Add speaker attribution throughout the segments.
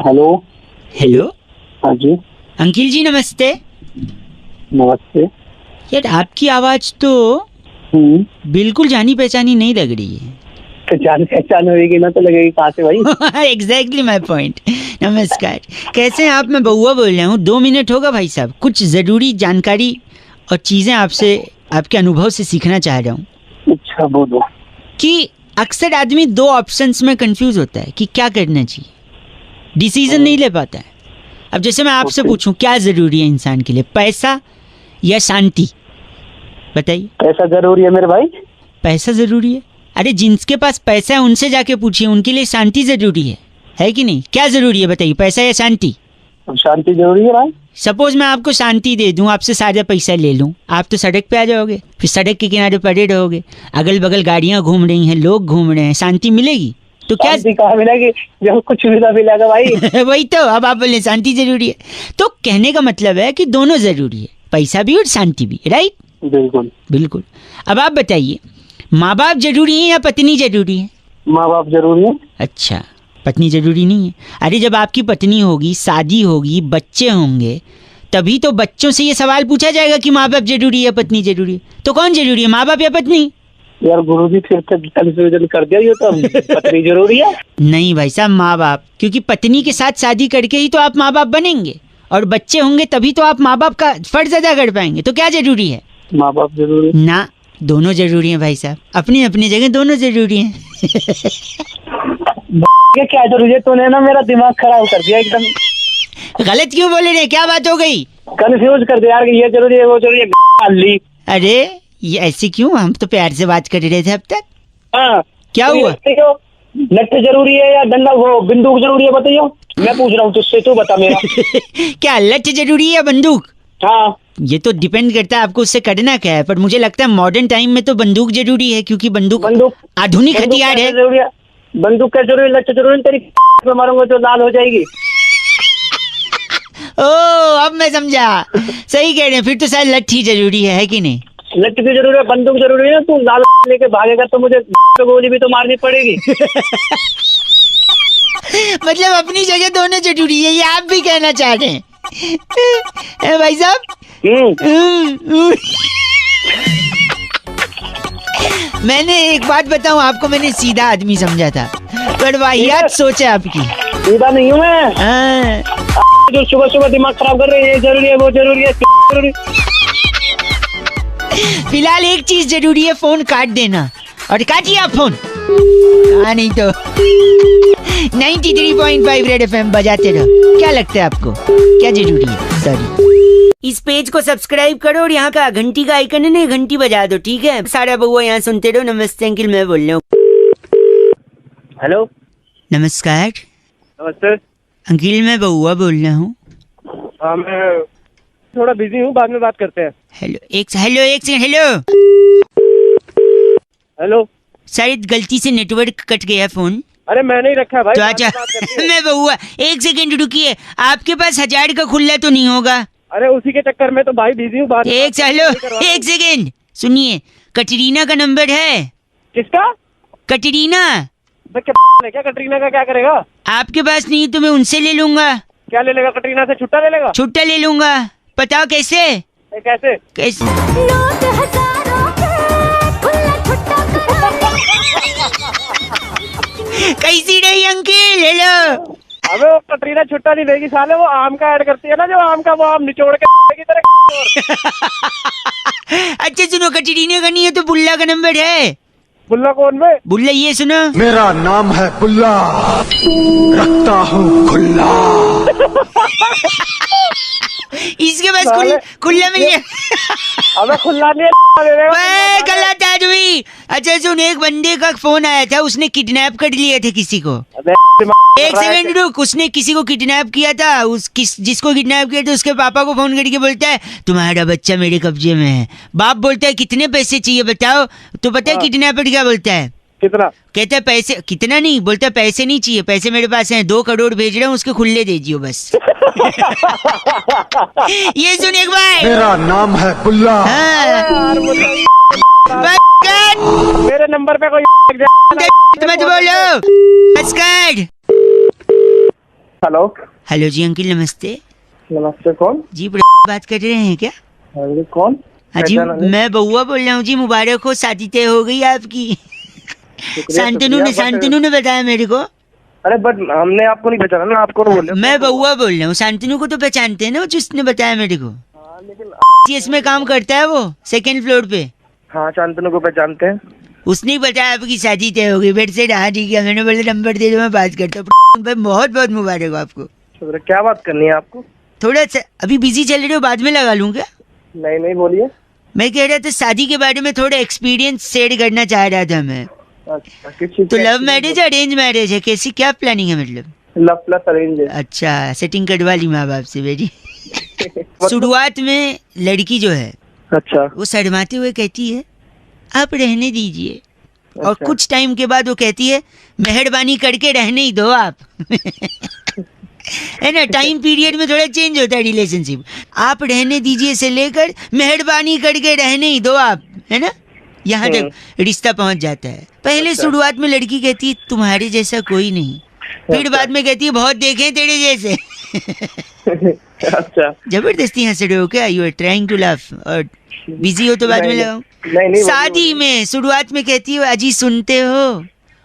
Speaker 1: Hello.
Speaker 2: Hello
Speaker 1: हाँ जी
Speaker 2: uncle जी, नमस्ते।
Speaker 1: नमस्ते।
Speaker 2: यार आपकी आवाज तो बिल्कुल जानी पहचानी नहीं लग रही है।
Speaker 1: तो जान पहचान होगी ना तो लगेगी कहाँ से भाई।
Speaker 2: Exactly my point. नमस्कार, कैसे हैं आप? मैं बउआ बोल रहा हूँ। 2 मिनट होगा भाई साहब? कुछ ज़रूरी जानकारी और चीज़ें आपसे, आपके अनुभव से सीखना चाह रहा हूँ
Speaker 1: अच्छा बोलो।
Speaker 2: कि अक्सर आदमी 2 ऑप्शंस में कंफ्यूज होता है कि क्या करना चाहिए, डिसीजन नहीं ले पाता है। अब जैसे मैं आपसे पूछूं क्या ज़रूरी है इंसान के लिए, पैसा या शांति? बताइए।
Speaker 1: पैसा जरूरी है मेरे भाई।
Speaker 2: पैसा ज़रूरी है? अरे जिनके पास पैसा है उनसे जाके पूछिए, उनके लिए शांति ज़रूरी है कि नहीं? क्या ज़रूरी है बताइए, पैसा या शांति?
Speaker 1: अब शांति जरूरी है भाई।
Speaker 2: सपोज मैं आपको शांति दे दूं, आपसे सारा पैसा ले लूं, आप तो सड़क पे आ जाओगे, फिर सड़क के किनारे पड़े रहोगे, अगल बगल गाड़ियां घूम रही हैं, लोग घूम रहे हैं, शांति मिलेगी? तो क्या
Speaker 1: शांति कहाँ मिलेगी जब कुछ सुविधा मिलेगा भाई।
Speaker 2: वही तो, अब आप बोले शांति जरूरी है, तो कहने का मतलब है कि दोनों जरूरी है, पैसा भी और शांति भी, राइट?
Speaker 1: बिल्कुल
Speaker 2: बिल्कुल। अब आप बताइए, माँ बाप जरूरी है या पत्नी जरूरी है?
Speaker 1: माँ बाप जरूरी है।
Speaker 2: अच्छा, पत्नी जरूरी नहीं है? अरे जब आपकी पत्नी होगी, शादी होगी, बच्चे होंगे, तभी तो बच्चों से ये सवाल पूछा जाएगा कि माँ बाप जरूरी है, पत्नी जरूरी है। तो कौन जरूरी है, माँ बाप या पत्नी?
Speaker 1: यार गुरुजी फिर तक कंफ्यूजन कर दिया, ये तो पत्नी जरूरी है।
Speaker 2: नहीं भाई साहब, माँ बाप, क्योंकि पत्नी के साथ शादी करके ही तो आप माँ बाप बनेंगे, और बच्चे होंगे तभी तो आप माँ बाप का फर्ज अदा कर पाएंगे। तो क्या जरूरी है?
Speaker 1: माँ बाप जरूरी है।
Speaker 2: ना, दोनों जरूरी हैं भाई साहब, अपनी अपनी जगह दोनों जरूरी हैं।
Speaker 1: ये क्या जरूरी है, तूने ना मेरा दिमाग खराब कर दिया एकदम।
Speaker 2: गलत क्यों बोले रे, क्या बात हो गई?
Speaker 1: कंफ्यूज कर दिया यार कि ये जरूरी है वो जरूरी है। ली।
Speaker 2: अरे ये ऐसे क्यों, हम तो प्यार से बात कर रहे थे अब तक।
Speaker 1: हाँ
Speaker 2: क्या
Speaker 1: तो
Speaker 2: हुआ?
Speaker 1: नट जरूरी है या डंडा वो बंदूक जरूरी है बताइयो। मैं पूछ रहा हूँ तुझसे, तू बता मेरा।
Speaker 2: क्या लठ जरूरी है या बंदूक?
Speaker 1: हाँ
Speaker 2: ये तो डिपेंड करता है आपको उससे करना क्या है, पर मुझे लगता है मॉडर्न टाइम में तो बंदूक जरूरी है, क्योंकि बंदूक आधुनिक हथियार है।
Speaker 1: जरूरी है। बंदूक क्या जरूरी है, लठ जरूरी है। तेरी पे मारूंगा तो लाल हो जाएगी।
Speaker 2: ओ अब मैं समझा, सही कह रहे हैं, फिर तो शायद लट्ठी जरूरी है कि नहीं?
Speaker 1: लठ भी जरूरी है, बंदूक जरूरी है। तू लाल लेके भागेगा तो मुझे गोली भी तो मारनी पड़ेगी।
Speaker 2: मतलब अपनी जगह दोनों जरूरी है, ये आप भी कहना चाह रहे हैं? भाई साहब मैंने एक बात बताऊं आपको, मैंने सीधा आदमी समझा था, पर वाहियात सोच है आपकी।
Speaker 1: सीधा नहीं हूँ मैं।
Speaker 2: हाँ।
Speaker 1: जो सुबह सुबह दिमाग खराब कर रहे हैं, ये जरूरी है वो जरूरी है जरूरी।
Speaker 2: फिलहाल एक चीज जरूरी है, फोन काट देना। और काटिए आप फोन। हाँ नहीं तो 93.5 रेड एफएम बजाते रहो। क्या लगता है आपको क्या जरूरी है? सॉरी, इस पेज को सब्सक्राइब करो और यहाँ का घंटी का आइकन है ना, घंटी बजा दो, ठीक है? सारा बउआ यहाँ सुनते रहो। नमस्ते अंकिल, मैं बोल रहा हूँ।
Speaker 1: हेलो
Speaker 2: नमस्कार
Speaker 1: नमस्ते।
Speaker 2: अंकिल, मैं बउआ बोल रहा हूँ।
Speaker 1: हाँ मैं थोड़ा बिजी हूँ, बाद में बात करते हैं।
Speaker 2: हेलो एक सेकंड।
Speaker 1: हेलो।
Speaker 2: शायद गलती से नेटवर्क कट गया फोन।
Speaker 1: अरे मैंने ही रखा है भाई।
Speaker 2: तो अच्छा मैं बउआ, एक सेकंड रुकिए, आपके पास 1000 का खुला तो नहीं होगा?
Speaker 1: अरे उसी के चक्कर में तो भाई बिजी हूँ। बात
Speaker 2: एक सेकंड सुनिए, कटरीना का नंबर है?
Speaker 1: किसका?
Speaker 2: कटरीना।
Speaker 1: क्या कटरीना का क्या करेगा?
Speaker 2: आपके पास नहीं तो मैं उनसे ले लूंगा।
Speaker 1: क्या ले लेगा? कटरीना से छुट्टा ले लेगा?
Speaker 2: छुट्टा ले लूंगा। बताओ कैसे?
Speaker 1: कैसे?
Speaker 2: कैसे?
Speaker 3: नोट हजारों के खुला छुट्टा
Speaker 2: कैसी रही अंकिल? हेलो।
Speaker 1: अबे वो कटरीना छुट्टा नहीं देगी साले, वो आम का ऐड करती है ना, जो आम का वो आम निचोड़ के की तरह।
Speaker 2: अच्छा सुनो, कटरीना का नहीं है तो बुल्ला का नंबर है।
Speaker 1: बुल्ला कौन में?
Speaker 2: बुल्ला ये सुनो,
Speaker 4: मेरा नाम है बुल्ला, रखता हूँ खुल्ला।
Speaker 2: इसके पास खुल्ला मिल गया।
Speaker 1: अबे खुल्ला नहीं
Speaker 2: है, गलत आदमी। अच्छा सुन, एक बंदे का फोन आया था, उसने किडनैप कर लिया था किसी को। एक सेकंड रुक, उसने किसी को किडनैप किया था। जिसको किडनैप किया था उसके पापा को फोन करके बोलता है तुम्हारा बच्चा मेरे कब्जे में है। बाप बोलता है कितने पैसे चाहिए बताओ? तो पता है किडनैपर क्या बोलता है?
Speaker 1: कितना?
Speaker 2: कहता है पैसे कितना नहीं, बोलता है पैसे नहीं चाहिए, पैसे मेरे पास हैं, 2 करोड़ भेज रहा हूँ, उसके खुले दे दियो बस। ये सुन एक बार,
Speaker 4: मेरा नाम है बुल्ला।
Speaker 2: हाँ।
Speaker 1: मेरे नंबर पे कोई
Speaker 2: मत बोलो। नमस्कार।
Speaker 1: हेलो
Speaker 2: हेलो जी अंकिल, नमस्ते
Speaker 1: नमस्ते, कौन?
Speaker 2: जी। बात कर रहे हैं क्या?
Speaker 1: अरे कौन?
Speaker 2: हाँ जी,
Speaker 1: पहचाना नहीं।
Speaker 2: मैं बउआ बोल रहा हूँ जी। मुबारक हो, शादी तय हो गई आपकी।
Speaker 1: शुक्रिया,
Speaker 2: शांतनु ने बताया मेरे को।
Speaker 1: अरे बट हमने आपको नहीं पहचाना ना, आपको नहीं बोले।
Speaker 2: मैं बउआ बोल रहा हूँ, शांतनु को तो पहचानते हैं ना, वो जिसने बताया मेरे को।
Speaker 1: लेकिन
Speaker 2: सीएस में काम करता है वो, सेकंड फ्लोर पे।
Speaker 1: हाँ, शांतनु को पहचानते हैं।
Speaker 2: उसने ही बताया आपकी शादी तय हो गई। फिर से हाँ ठीक है, मैंने बोला नंबर दे दो, मैं बात करता हूँ। भाई बहुत बहुत मुबारक हो आपको।
Speaker 1: शुक्रिया। क्या बात करनी है आपको?
Speaker 2: थोड़ा सा अभी बिजी चल रहे हो, बाद में लगा लूँ क्या?
Speaker 1: नहीं नहीं, बोलिए।
Speaker 2: मैं कह रहा था शादी के बारे में थोड़ा एक्सपीरियंस शेयर करना चाह रहा था मैं।
Speaker 1: अच्छा, किस चीज
Speaker 2: तो
Speaker 1: का?
Speaker 2: लव मैरिज अरेंज मैरिज है, कैसी क्या प्लानिंग है मतलब?
Speaker 1: लव प्लस अरेंज है।
Speaker 2: अच्छा, सेटिंग करवा ली माँ बाप से मेरी। शुरुआत में लड़की जो है
Speaker 1: अच्छा
Speaker 2: वो शर्माते हुए कहती है आप रहने दीजिए, और
Speaker 1: अच्छा।
Speaker 2: कुछ टाइम के बाद वो कहती है मेहरबानी करके रहने ही दो आप। है ना, टाइम पीरियड में थोड़ा चेंज होता है रिलेशनशिप। आप रहने दीजिए से लेकर मेहरबानी करके रहने ही दो आप, है ना, यहाँ तक रिश्ता पहुंच जाता है। पहले
Speaker 1: अच्छा।
Speaker 2: शुरुआत में लड़की कहती है तुम्हारे जैसा कोई नहीं, फिर
Speaker 1: अच्छा।
Speaker 2: बाद में कहती है बहुत देखे हैं तेरे जैसे।
Speaker 1: अच्छा।
Speaker 2: जबरदस्ती हंस रहे हो क्या? You are trying to laugh, और बिजी हो तो बाद में
Speaker 1: नहीं,
Speaker 2: लगाओ।
Speaker 1: नहीं नहीं,
Speaker 2: शादी में शुरुआत में कहती हो अजी सुनते हो,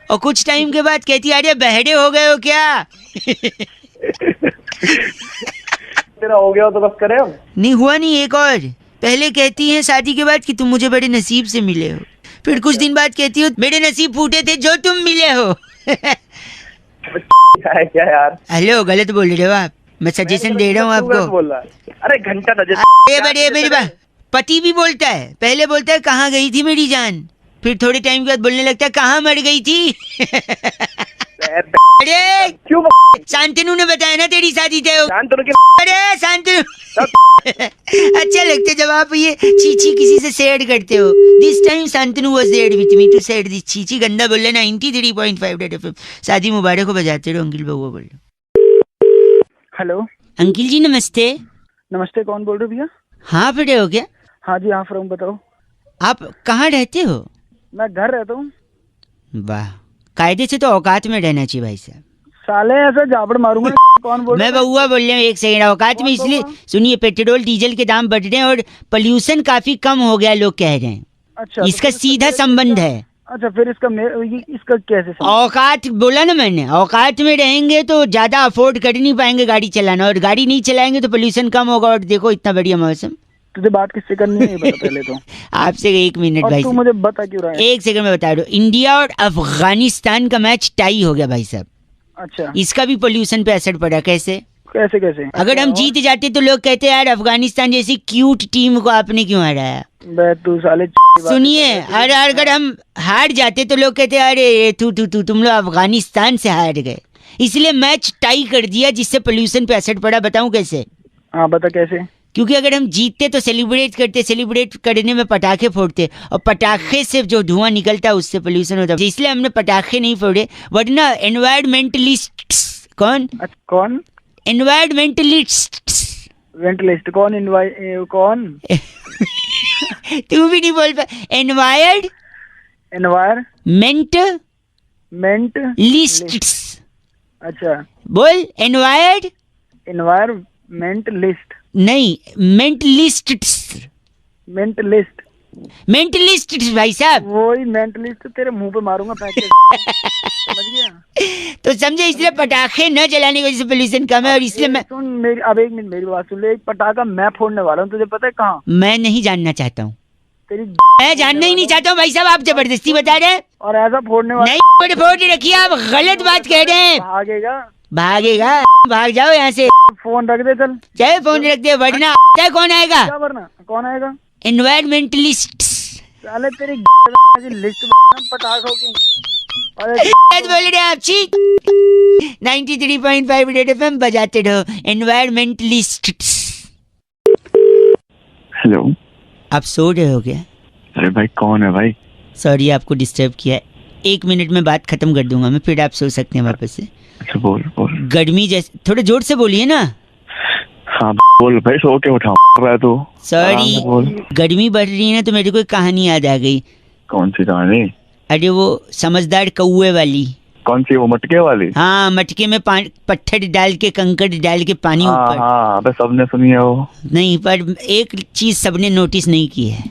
Speaker 2: और कुछ टाइम के बाद कहती है अरे बहरे हो गए हो क्या?
Speaker 1: तेरा हो गया हो तो बस करे हम।
Speaker 2: नहीं हुआ नहीं, एक और। पहले कहती है शादी के बाद कि तुम मुझे बड़े नसीब से मिले हो, फिर कुछ दिन बाद कहती हो मेरे नसीब फूटे थे जो तुम मिले हो।
Speaker 1: क्या यार?
Speaker 2: हेलो, गलत बोल रहे हो आप, मैं सजेशन दे रहा हूँ
Speaker 1: तू गलत
Speaker 2: आपको।
Speaker 1: बोल रहा है। अरे घंटा था
Speaker 2: अरे बड़े मेरी बात, पति भी बोलता है। पहले बोलता है कहाँ गई थी मेरी जान, फिर थोड़े टाइम के बाद बोलने लगता है कहाँ मर गई थी। अरे
Speaker 1: क्यों?
Speaker 2: शांतनु ने बताया ना तेरी शादी तय हो।
Speaker 1: शांतनु की
Speaker 2: अरे शांतनु। अच्छा लगता है जब आप ये चीची किसी से शेयर करते हो। This time Shantanu was there with me to share this चीची। गंदा बोल रहा 93.5 रेड एफएम। शादी मुबारक हो बजाते रहो अंकिल बउआ बोल रहे।
Speaker 5: हेलो,
Speaker 2: अंकिल जी नमस्ते।
Speaker 5: नमस्ते, कौन बोल रहे हो भैया?
Speaker 2: हाँ फिर हो क्या?
Speaker 5: हाँ जी, हाँ फ्रॉम, बताओ।
Speaker 2: आप कहाँ रहते हो?
Speaker 5: मैं घर रहता हूँ।
Speaker 2: वाह, कायदे से तो औकात में रहना चाहिए भाई साहब।
Speaker 5: साले ऐसे जाबड़ मारूंगा। कौन बोल
Speaker 2: मैं
Speaker 5: रहा है?
Speaker 2: बउआ बोल रहा हूँ, एक सेकंड। औकात में इसलिए सुनिए, पेट्रोल डीजल के दाम बढ़ रहे हैं और पोल्यूशन काफी कम हो गया, लोग कह रहे हैं।
Speaker 5: अच्छा, तो
Speaker 2: इसका
Speaker 5: फिर
Speaker 2: सीधा
Speaker 5: इसका-
Speaker 2: संबंध है।
Speaker 5: अच्छा, फिर इसका कैसे संबंध?
Speaker 2: औकात बोला ना मैंने, औकात में रहेंगे तो ज्यादा अफोर्ड कर नहीं पाएंगे गाड़ी चलाना, और गाड़ी नहीं चलाएंगे तो पोल्यूशन कम होगा। और देखो इतना बढ़िया मौसम।
Speaker 5: तुझे बात किससे करनी है ये बता पहले तो।
Speaker 2: आपसे एक मिनट
Speaker 5: और
Speaker 2: भाई
Speaker 5: तू
Speaker 2: साहब,
Speaker 5: मुझे बता क्यों रहा है?
Speaker 2: एक सेकंड में बता दो। इंडिया और अफगानिस्तान का मैच टाई हो गया भाई साहब।
Speaker 5: अच्छा,
Speaker 2: इसका भी पोल्यूशन पे असर पड़ा। कैसे?
Speaker 5: कैसे कैसे?
Speaker 2: अगर हम जीत जाते तो लोग कहते यार अफगानिस्तान जैसी क्यूट टीम को आपने क्यों हराया।
Speaker 5: बे तू साले
Speaker 2: सुनिए, और अगर हम हार जाते तो लोग कहते अरे तुम लोग अफगानिस्तान से हार गए। इसलिए मैच टाई कर दिया, जिससे पोल्यूशन पे असर पड़ा। बताऊं कैसे?
Speaker 5: हाँ बता कैसे।
Speaker 2: क्योंकि अगर हम जीतते तो सेलिब्रेट करते, सेलिब्रेट करने में पटाखे फोड़ते, और पटाखे से जो धुआं निकलता है उससे पोल्यूशन होता है। इसलिए हमने पटाखे नहीं फोड़े, वरना एनवायरमेंटलिस्ट कौन एनवायरमेंटलिस्ट
Speaker 5: वेंटलिस्ट कौन?
Speaker 2: तू भी नहीं बोल पा।
Speaker 5: एनवायरमेंट
Speaker 2: लिस्ट्स
Speaker 5: अच्छा,
Speaker 2: बोल।
Speaker 5: एनवायरमेंट लिस्ट,
Speaker 2: नहीं,
Speaker 5: मेंटलिस्ट
Speaker 2: मेंटलिस्ट भाई साहब।
Speaker 5: वही मेंटलिस्ट तेरे मुंह पे मारूंगा फेंक के। समझ गया?
Speaker 2: तो समझे, इसलिए पटाखे न जलाने की वजह से पोल्यूशन कम है। और इसलिए मैं
Speaker 5: सुन मेरी, अब एक मिनट मेरी बात सुन ले। एक पटाखा मैं फोड़ने वाला हूँ, तुझे पता है कहाँ?
Speaker 2: मैं नहीं जानना चाहता हूँ।
Speaker 5: तेरी
Speaker 2: मैं जानना ही नहीं चाहता हूँ भाई साहब, आप जबरदस्ती बता रहे हैं।
Speaker 5: और ऐसा फोड़ने वाला
Speaker 2: नहीं फोड़ रखिए, आप गलत बात कह रहे हैं।
Speaker 5: भागेगा।
Speaker 2: भागेगा, भाग जाओ यहाँ से।
Speaker 5: फोन रख दे चल।
Speaker 2: चाहे फोन रख दे, वरना कौन आएगा?
Speaker 5: क्या वरना कौन आएगा?
Speaker 2: एनवायरमेंटलिस्ट।
Speaker 5: साले तेरी की लिस्ट पटाखों की। अरे
Speaker 2: बोल रहे आप छी। 93.5 रेड एफएम बजाते रहो। एनवायरमेंटलिस्ट।
Speaker 6: हेलो,
Speaker 2: आप सो रहे हो क्या?
Speaker 6: अरे भाई कौन है भाई?
Speaker 2: सॉरी आपको डिस्टर्ब किया। 1 मिनट में बात खत्म कर दूंगा मैं, फिर आप सो सकते हैं वापस से।
Speaker 6: अच्छा बोल।
Speaker 2: गर्मी जैसे, थोड़े जोर से बोलिए ना।
Speaker 6: हाँ बोल भाई, सो के उठा रहा है तू।
Speaker 2: सॉरी,
Speaker 6: बोल।
Speaker 2: गर्मी बढ़ रही है ना, तो मेरे को एक कहानी याद आ गई।
Speaker 6: कौन सी कहानी?
Speaker 2: अरे वो समझदार कौए वाली।
Speaker 6: कौन सी वो मटके वाली?
Speaker 2: हाँ, मटके में पत्थर डाल के, कंकड़ डाल के पानी
Speaker 6: हाँ
Speaker 2: ऊपर।
Speaker 6: हाँ, अबे सबने सुनी है वो।
Speaker 2: नहीं, पर एक चीज सबने नोटिस नहीं की है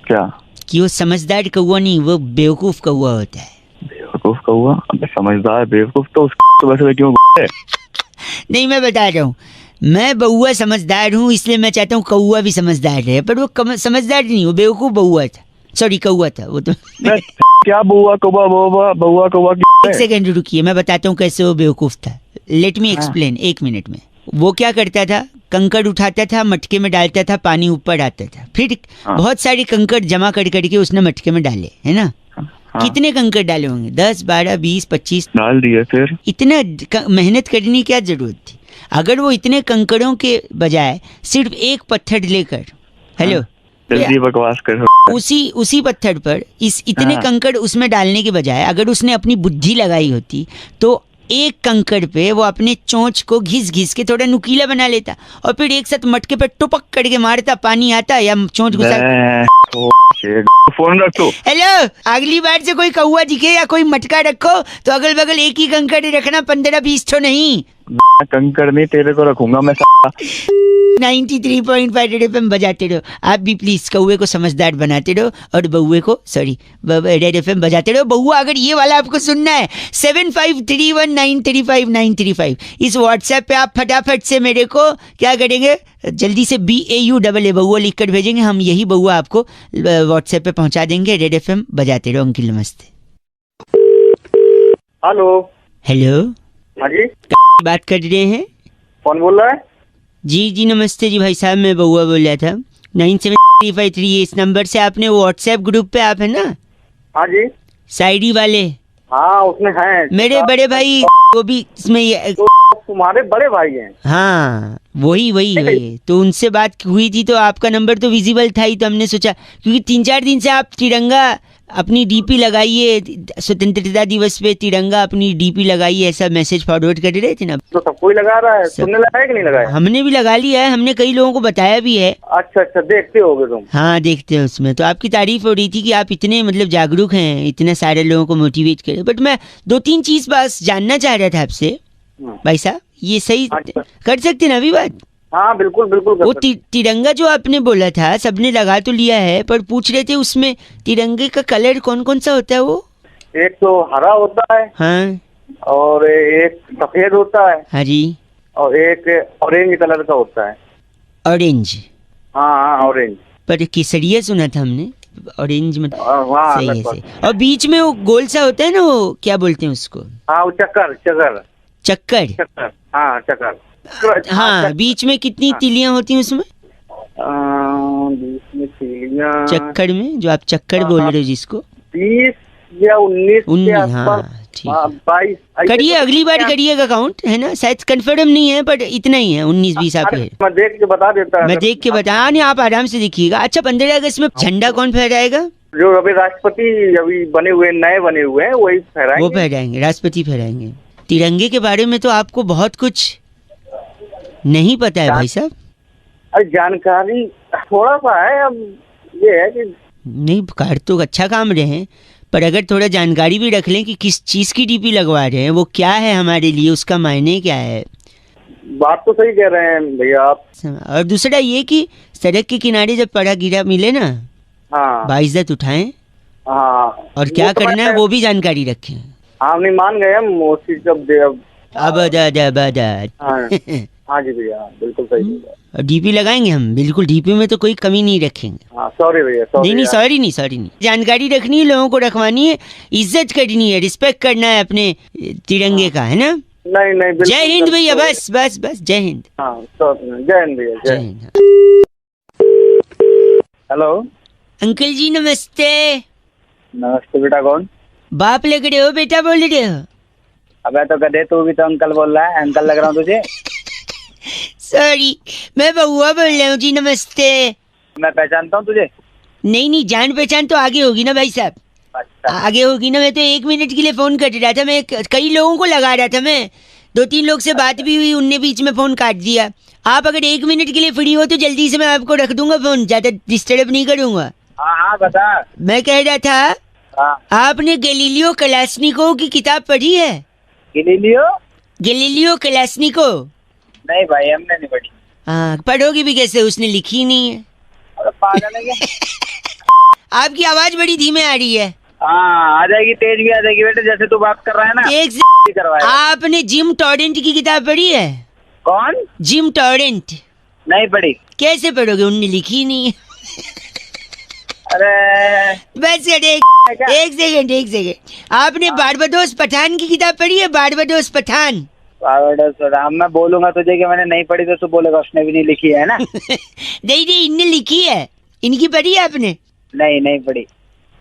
Speaker 6: क्या?
Speaker 2: कि वो समझदार कौवा नहीं, वो बेवकूफ कौवा होता है।
Speaker 6: बेवकूफ कौवा? अबे समझदार बेवकूफ तो उस वैसे क्यों है?
Speaker 2: नहीं, मैं बता रहा हूँ, मैं बउआ समझदार हूँ, इसलिए मैं चाहता हूँ कौवा भी समझदार रहे, पर वो समझदार नहीं, वो बेवकूफ बउआ था, सॉरी कौवा था वो तो।
Speaker 6: क्या बउआ कौवा बउआ कौवा
Speaker 2: एक सेकंड रुकिए, मैं बताता हूँ कैसे वो बेवकूफ था। लेट मी एक्सप्लेन, 1 मिनट में। वो क्या करता था, कंकड़ उठाता था, मटके में डालता था, पानी ऊपर आता था, फिर बहुत सारे कंकड़ जमा कर करके उसने मटके में डाले, है ना? कितने कंकड़ डाले होंगे? 10, 12, 20, 25 डाल
Speaker 6: दिए। फिर
Speaker 2: इतना मेहनत करने की क्या जरूरत थी? अगर वो इतने कंकड़ों के बजाय सिर्फ एक पत्थर लेकर, हेलो,
Speaker 6: जल्दी बकवास कर,
Speaker 2: उसी पत्थर पर इतने कंकड़ उसमें डालने के बजाय अगर उसने अपनी बुद्धि लगाई होती तो एक कंकड़ पे वो अपने चोंच को घिस घिस के थोड़ा नुकीला बना लेता और फिर एक साथ मटके पे टुपक करके मारता, पानी आता या चोंच घुसा।
Speaker 6: फोन रख तू।
Speaker 2: हेलो, अगली बार से कोई कौवा दिखे या कोई मटका रखो तो अगल बगल एक ही कंकड़ रखना, 15-20 तो नहीं।
Speaker 6: कंकड़ नहीं तेरे को रखूंगा मैं।
Speaker 2: 93.5 रेड एफएम बजाते रहो। आप भी प्लीज कौवे को समझदार बनाते रहो और बउए को रेड एफएम बजाते रहो। बउआ, अगर ये वाला आपको सुनना है 7531935935 इस व्हाट्सएप पे आप फटाफट से मेरे को क्या करेंगे, जल्दी से BAUAA बउआ लिख कर भेजेंगे, हम यही बउआ आपको व्हाट्सएप पे पहुंचा देंगे। रेड एफएम बजाते रहो। अंकिल नमस्ते।
Speaker 1: हेलो।
Speaker 2: हेलो,
Speaker 1: हाँ जी,
Speaker 2: बात कर रहे हैं?
Speaker 1: कौन बोल रहा है?
Speaker 2: जी नमस्ते जी भाई साहब, मैं बउआ बोल रहा था। 97353 इस नंबर से आपने व्हाट्सएप ग्रुप पे आप है ना?
Speaker 1: हाँ जी।
Speaker 2: शायरी वाले?
Speaker 1: हाँ, उसमें है
Speaker 2: मेरे बड़े भाई वो भी इसमें
Speaker 1: तुम्हारे बड़े भाई हैं?
Speaker 2: हाँ, वही तो उनसे बात हुई थी तो आपका नंबर तो विजिबल था ही, तो हमने सोचा क्योंकि 3-4 दिन से आप तिरंगा अपनी डीपी लगाइए, स्वतंत्रता दिवस पे तिरंगा अपनी डीपी लगाइए, ऐसा मैसेज फॉरवर्ड कर रहे थे ना।
Speaker 1: तो सब कोई लगा रहा है, तुमने लगाया कि नहीं लगाया?
Speaker 2: हमने भी लगा लिया है, हमने कई लोगों को बताया भी है।
Speaker 1: अच्छा, देखते होगे तुम?
Speaker 2: हाँ, देखते हैं उसमें। तो आपकी तारीफ हो रही थी कि आप इतने मतलब जागरूक हैं, इतने सारे लोगों को मोटिवेट करें। बट मैं 2-3 चीज बस जानना चाह रहा था आपसे भाई साहब, ये सही कर सकते ना अभी बात?
Speaker 1: हाँ बिल्कुल बिल्कुल।
Speaker 2: वो तिरंगा जो आपने बोला था सबने लगा तो लिया है, पर पूछ रहे थे उसमें तिरंगे का कलर कौन कौन सा होता है? वो
Speaker 1: एक तो हरा होता है,
Speaker 2: हाँ,
Speaker 1: और एक सफेद होता है,
Speaker 2: हाँ जी, और
Speaker 1: एक ऑरेंज कलर का होता है।
Speaker 2: ऑरेंज?
Speaker 1: हाँ, ऑरेंज।
Speaker 2: पर केसरिया सुना था हमने, ऑरेंज मतलब सही है सही। और बीच में वो गोल सा होता है ना, वो क्या बोलते हैं उसको?
Speaker 1: हाँ, वो चक्कर। हाँ, चक्कर।
Speaker 2: हाँ, बीच में कितनी तिलियां होती हैं उसमें?
Speaker 1: बीच में तिलियां
Speaker 2: चक्कर में, जो आप चक्कर बोल रहे हो जिसको,
Speaker 1: 20 या 19
Speaker 2: हाँ ठीक है।
Speaker 1: 22
Speaker 2: करिए, अगली बार करिएगा काउंट, है ना? शायद कंफर्म नहीं है पर इतना ही है, 19-20 आप है।
Speaker 1: मैं देख के बता देता।
Speaker 2: मैं देख के बता नहीं, आप आराम से देखिएगा। अच्छा, 15 अगस्त में झंडा कौन फहराएगा?
Speaker 1: जो अभी राष्ट्रपति अभी नए बने हुए हैं वही फहराएंगे।
Speaker 2: वो फहराएंगे, राष्ट्रपति फहराएंगे। तिरंगे के बारे में तो आपको बहुत कुछ नहीं पता है भाई साहब।
Speaker 1: अरे जानकारी थोड़ा सा है, अब ये है कि
Speaker 2: नहीं, कार तो अच्छा काम रहे हैं, पर अगर थोड़ा जानकारी भी रख लें कि किस चीज की डीपी लगवा रहे हैं, वो क्या है हमारे लिए, उसका मायने क्या है।
Speaker 1: बात तो सही कह रहे हैं भैया आप।
Speaker 2: और दूसरा ये कि सड़क के किनारे जब पड़ा गिरा मिले ना,
Speaker 1: हाँ,
Speaker 2: बाइज्जत उठाएं,
Speaker 1: हाँ,
Speaker 2: और क्या करना है वो भी जानकारी रखें।
Speaker 1: हाँ, नहीं मान गए हम वो चीज।
Speaker 2: अब
Speaker 1: हाँ जी भैया, बिल्कुल सही।
Speaker 2: और डीपी लगाएंगे हम, बिल्कुल डीपी में तो कोई कमी नहीं रखेंगे।
Speaker 1: हाँ, सॉरी भैया,
Speaker 2: नहीं, सॉरी नहीं। जानकारी रखनी है, लोगों को रखवानी है, इज्जत करनी है, रिस्पेक्ट करना है अपने तिरंगे का, है ना?
Speaker 1: नहीं,
Speaker 2: जय हिंद भैया, बस जय हिंद।
Speaker 1: हाँ, जय हिंद भैया, जय हिंद। हेलो
Speaker 2: अंकल जी नमस्ते।
Speaker 1: नमस्ते बेटा, कौन
Speaker 2: बाप लग रहे हो, बेटा बोल रहे हो?
Speaker 1: अबे तो गधे, तू भी तो अंकल बोल रहा है, अंकल लग रहा हूँ तुझे।
Speaker 2: सॉरी, मैं बउआ बोल रहा हूँ जी, नमस्ते।
Speaker 1: मैं पहचानता हूँ तुझे?
Speaker 2: नहीं, जान पहचान तो आगे होगी ना भाई साहब।
Speaker 1: अच्छा,
Speaker 2: आगे होगी ना। मैं तो 1 मिनट के लिए फोन कर रहा था, मैं कई लोगों को लगा रहा था, मैं 2-3 लोग से बात भी हुई, उनने बीच में फोन काट दिया। आप अगर 1 मिनट के लिए फ्री हो तो जल्दी से मैं आपको रख दूंगा फोन, ज्यादा डिस्टर्ब नहीं करूंगा।
Speaker 1: हाँ, बता।
Speaker 2: मैं कह रहा था
Speaker 5: हाँ
Speaker 2: आपने गैलीलियो कलास्निकोव की किताब पढ़ी है?
Speaker 5: गिलीलियो?
Speaker 2: गैलीलियो कलास्निकोव?
Speaker 5: नहीं भाई हमने नहीं पढ़ी।
Speaker 2: हाँ, पढ़ोगी भी कैसे, उसने लिखी ही नहीं है।
Speaker 5: अरे पागल है क्या?
Speaker 2: आपकी आवाज बड़ी धीमे आ रही है।
Speaker 5: हाँ आ जाएगी, तेज भी आ जाएगी बेटे, जैसे तू बात कर रहा है ना
Speaker 2: एक
Speaker 5: भी करवाएगा।
Speaker 2: आपने जिम टॉरेंट की किताब पढ़ी है?
Speaker 5: कौन?
Speaker 2: Gym torrent?
Speaker 5: नहीं पढ़ी।
Speaker 2: कैसे पढ़ोगे, उनने लिखी ही नहीं है।
Speaker 5: अरे
Speaker 2: बस एक सेकंड, आपने बारबाडोस पठान की किताब पढ़ी है? बारबाडोस पठान?
Speaker 5: राम मैं बोलूंगा तुझे कि मैंने नहीं पढ़ी तो तू बोलेगा उसने भी नहीं लिखी है ना।
Speaker 2: नहीं, इनने लिखी है। इनकी पढ़ी है आपने?
Speaker 5: नहीं पढ़ी।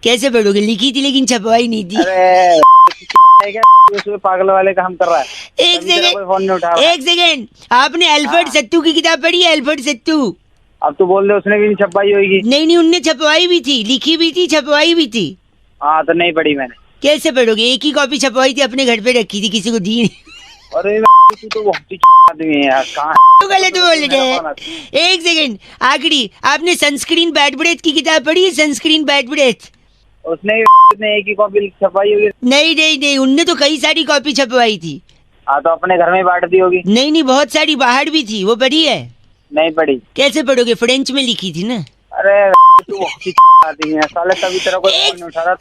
Speaker 2: कैसे पढ़ोगे, लिखी थी लेकिन छपवाई नहीं थी।
Speaker 5: अरे क्या उसमें पागल वाले का हम कर रहा है।
Speaker 2: एक
Speaker 5: तभी तेरा कोई फोन नहीं उठा रहा।
Speaker 2: सेकंड, आपने अल्फ्रेड
Speaker 5: हाँ।
Speaker 2: सत्तू की किताब पढ़ी है? अल्फ्रेड सत्तू?
Speaker 5: अब तू बोल दे उसने भी नहीं छपाई होगी।
Speaker 2: नहीं, उनने छपवाई भी थी, लिखी भी थी, छपवाई भी थी।
Speaker 5: हाँ तो नहीं पढ़ी मैंने।
Speaker 2: कैसे पढ़ोगे, एक ही कॉपी छपवाई थी, अपने घर पे रखी थी, किसी को दी नहीं।
Speaker 5: अरे तू तो बहुत ही आदमी है यार, कहाँ
Speaker 2: तो गलत बोल रहे हैं। एक सेकंड, आखिरी, आपने सनस्क्रीन बैड ब्रेथ की किताब पढ़ी है? Sunscreen bad breath?
Speaker 5: उसने एक ही कॉपी छपाई होगी।
Speaker 2: नहीं, उनने तो कई सारी कॉपी छपवाई थी।
Speaker 5: हाँ तो अपने घर में बांट दी होगी।
Speaker 2: नहीं, बहुत सारी बाहर भी थी, वो पढ़ी है?
Speaker 5: नहीं पढ़ी।
Speaker 2: कैसे पढ़ोगे, फ्रेंच में लिखी थी ना।
Speaker 5: अरे तू बहुत ही आदमी है साले, तभी तेरा कोई फोन नहीं उठा रहा।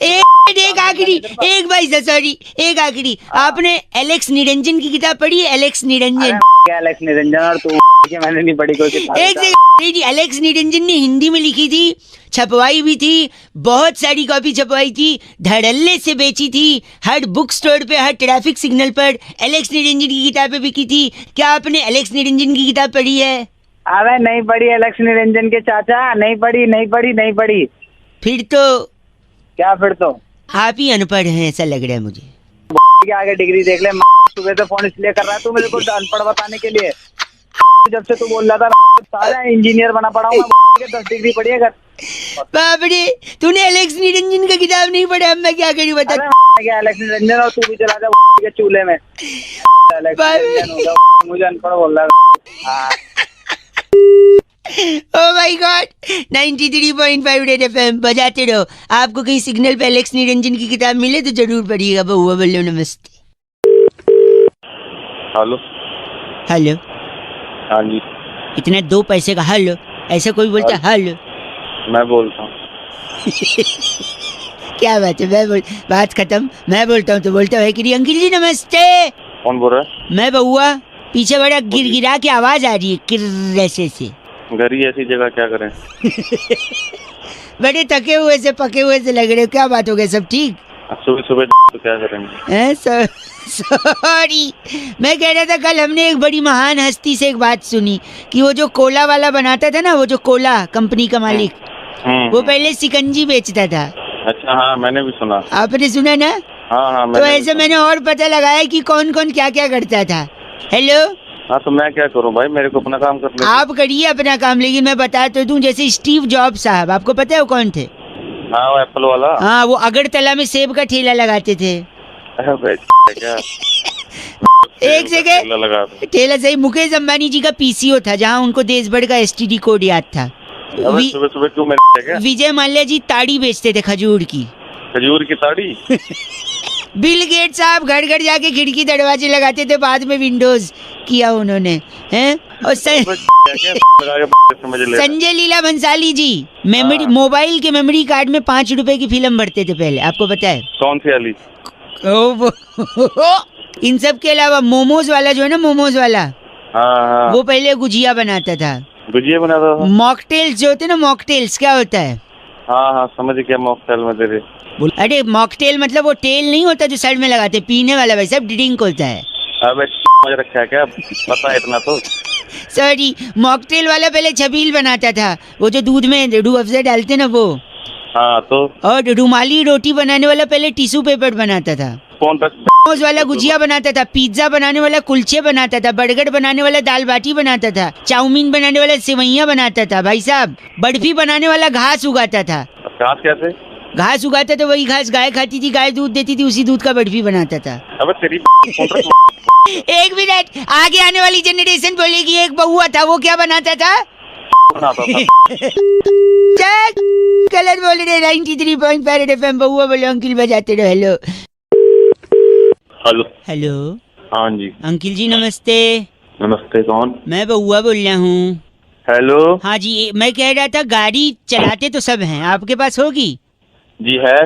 Speaker 2: एक आखिरी, एक भाई सॉरी, एक आखिरी, आपने एलेक्स निरंजन की किताब पढ़ी है? एलेक्स निरंजन?
Speaker 5: क्या एलेक्स निरंजन और तू मैंने नहीं पढ़ी कोई किताब।
Speaker 2: एक सेकंड जी, एलेक्स निरंजन ने हिंदी में लिखी थी, छपवाई भी थी, बहुत सारी कॉपी छपवाई थी, धड़ल्ले से बेची थी, हर बुक स्टोर पे, हर ट्रैफिक सिग्नल पर एलेक्स निरंजन की किताबें बिकी थी। क्या आपने एलेक्स निरंजन की किताब पढ़ी है?
Speaker 5: अरे नहीं पढ़ी एलेक्स निरंजन के चाचा, नहीं पढ़ी।
Speaker 2: फिर तो
Speaker 5: क्या फिर तो
Speaker 2: आप ही अनपढ़ हैं, ऐसा लग रहा है मुझे।
Speaker 5: के आगे डिग्री देख ले। सुबह से फोन इसलिए कर रहा है तू मेरे को अनपढ़ बताने के लिए। जब से तू बोल रहा था सारा इंजीनियर बना पड़ा हूँ मैं, 10 डिग्री पढ़ी है घर।
Speaker 2: बाप रे, तूने एलेक्स निरंजन का किताब नहीं पढ़ा? अब मैं क्या करूँ बता।
Speaker 5: अरे क्या एलेक्स निरंजन, और तू भी चला जा के चूल्हे में। एलेक्स निरंजन होगा, मुझे अनपढ़ बोल रहा है। हाँ।
Speaker 2: Oh my God, 93.5 red FM बजाते रहो। आपको कहीं सिग्नल पे एलेक्स निरंजन की किताब मिले तो जरूर पढ़िएगा। बहुआ बोलो नमस्ते। हेलो।
Speaker 6: हाँ जी।
Speaker 2: इतना 2 पैसे का हेलो, ऐसा कोई बोलता है हेलो?
Speaker 6: मैं बोलता हूँ।
Speaker 2: क्या बात है, बात खत्म। मैं बोलता हूँ तो बोलता है कि अंकिल जी नमस्ते।
Speaker 6: कौन बोल रहा है?
Speaker 2: मैं बहुआ। पीछे बड़ा गिरगिरा के आवाज आ रही है, किर्र से।
Speaker 6: घर ही ऐसी जगह क्या करें?
Speaker 2: बड़े थके हुए से पके हुए से लग रहे हो, क्या बात हो गई, सब ठीक?
Speaker 6: सुबह तो क्या करेंगे?
Speaker 2: सॉरी, मैं कह रहा था कल हमने एक बड़ी महान हस्ती से एक बात सुनी कि वो जो कोला वाला बनाता था ना, वो जो कोला कंपनी का मालिक, वो पहले सिकंजी बेचता था।
Speaker 6: अच्छा हाँ, मैंने भी सुना।
Speaker 2: आपने सुना ना?
Speaker 6: हाँ,
Speaker 2: तो ऐसे मैंने और पता लगाया कि कौन कौन क्या क्या करता था। हेलो।
Speaker 6: हाँ तो मैं क्या करूँ भाई, मेरे को अपना काम करने।
Speaker 2: आप करिए अपना काम, लेकिन मैं बता तो दूं, जैसे स्टीव जॉब साहब, आपको पता है वो कौन थे?
Speaker 6: हाँ वो एप्पल वाला।
Speaker 2: हाँ, वो अगरतला में सेब का ठेला लगाते थे।
Speaker 6: क्या?
Speaker 2: एक सेकंड, ठेला सही, मुकेश अंबानी जी का पीसीओ था, जहाँ उनको देश भर का एसटीडी कोड याद था।
Speaker 6: सुबह सुबह क्यों मैं?
Speaker 2: विजय माल्या जी ताड़ी बेचते थे, खजूर की
Speaker 6: ताड़ी।
Speaker 2: बिल गेट साहब घर घर जाके खिड़की दरवाजे लगाते थे, बाद में विंडोज किया उन्होंने, हैं? और संजय लीला भंसाली जी मेमोरी, मोबाइल के मेमोरी कार्ड में 5 रुपए की फिल्म भरते थे पहले, आपको पता है?
Speaker 6: कौन सी वाली?
Speaker 2: इन सब के अलावा मोमोज वाला जो है ना, मोमोज वाला,
Speaker 6: हाँ।
Speaker 2: वो पहले गुजिया बनाता था।
Speaker 6: गुजिया बनाता था?
Speaker 2: मॉकटेल्स जो होते ना, मॉकटेल्स क्या होता है?
Speaker 6: हाँ समझ गया, मॉकटेल में तेरे।
Speaker 2: अरे मॉकटेल मतलब वो टेल नहीं होता जो साइड में लगाते, पीने वाला, भाई सब ड्रिंक होता है।
Speaker 6: अबे समझ रखा है क्या, पता है इतना तो।
Speaker 2: सॉरी, मॉकटेल वाला पहले छबील बनाता था, वो जो दूध में रूह अफ़ज़ा डालते ना वो।
Speaker 6: हाँ तो।
Speaker 2: और रुमाली रोटी बनाने वाला पहले टिश्यू पेपर बनाता था।
Speaker 6: कौन?
Speaker 2: मोमोज वाला गुजिया बनाता था, पिज्जा बनाने वाला कुलचे बनाता था, बर्गर बनाने वाला दाल बाटी बनाता था, चाउमीन बनाने वाला सेवैयाँ बनाता था, भाई साहब बर्फी बनाने वाला घास उगाता था।
Speaker 6: घास कैसे?
Speaker 2: घास उगाता था, वही घास गाय खाती थी, गाय दूध देती थी, उसी दूध का बर्फी बनाता था।
Speaker 6: अबे तेरी
Speaker 2: एक मिनट, आगे आने वाली जनरेशन बोलेगी एक बहुआ था, वो क्या बनाता था?
Speaker 6: बनाता था।
Speaker 2: चल, गलत बोल रहे। 93.5 FM बउआ बोलो, अंकिल बजाते रहो। Hello
Speaker 6: hello.
Speaker 2: हेलो,
Speaker 6: हाँ जी।
Speaker 2: अंकिल जी नमस्ते।
Speaker 6: नमस्ते, कौन?
Speaker 2: मैं बउआ बोल रहा हूँ।
Speaker 6: हेलो।
Speaker 2: हाँ जी, मैं कह रहा था गाड़ी चलाते तो सब हैं, आपके पास होगी?
Speaker 6: जी है।